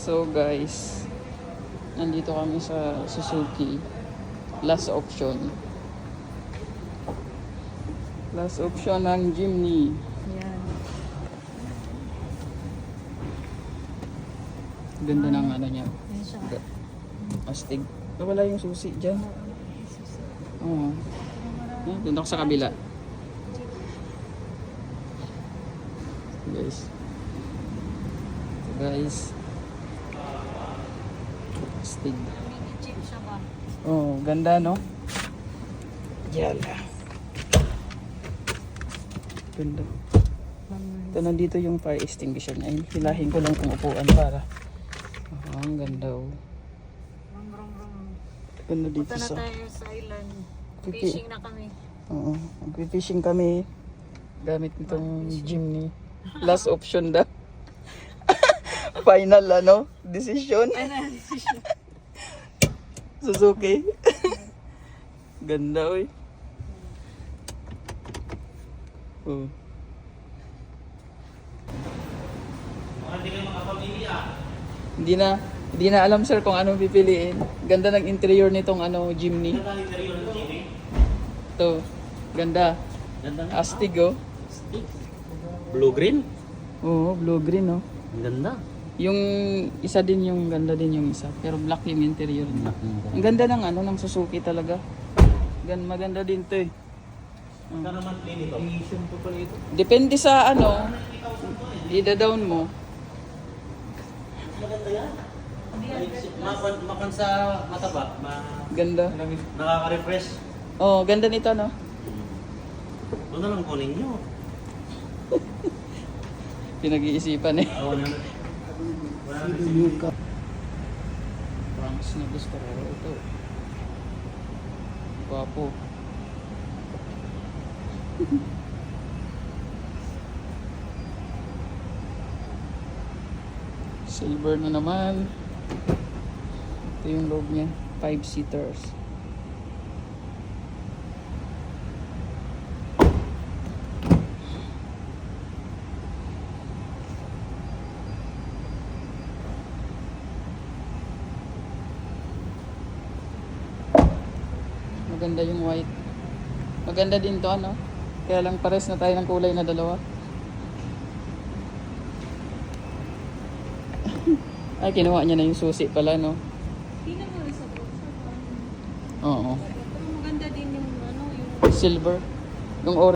So guys, nandito kami sa Suzuki. Last option. Last option ng Jimny. Yan. Ganda ng ano niya. Yan siya. Astig. Wala yung susi dyan. Oo. Doon ako sa kabila. Guys. Guys. Astig. Mini jeep siya ba? Oh, ganda no? Yala. Ganda. Ito nandito yung fire extinguisher niya. Ayun, hilahin ko lang kung upuan para. Oh, ang ganda oh. Rum, rum, rum. Ganda dito Punta na sa... tayo sa island. Fishing na kami. Oo. Mag-fishing kami. Gamit itong Jimny. Last option daw. Final ano? Decision. Final decision. Suzuki. Ganda oy. Oh. Hindi na alam sir kung anong pipiliin. Ganda ng interior nitong ano Jimny. Ganda ng interior ng Jimny. To. Ganda. Ganda ng Astig oh. blue-green. Oo, blue green oh. Ang ganda. Yung isa din yung ganda din yung isa. Pero black yung interior niya. Ang ganda ng ano ng Suzuki talaga. Maganda din 'to eh. Ganda naman clean ito. I-zoom ko pala ito. Depende sa ano, i-down mo. Maganda yan. Makan sa mataba. Ganda. Nakaka-refresh. Oh, ganda nito no. Ito na lang kunin nyo. Pinag-iisipan eh. Wala na. Franks na gusto ko ito. Guwapo. Silver na naman. Ito yung loob niya. 5-seaters. Maganda yung white. Maganda din to ano. Kaya lang pares na tayo ng kulay na dalawa. Ay, kinuha niya na yung susi pala, no? Hindi na mo sa Oo. Pero maganda din yung ano, yung Silver. Yung orange.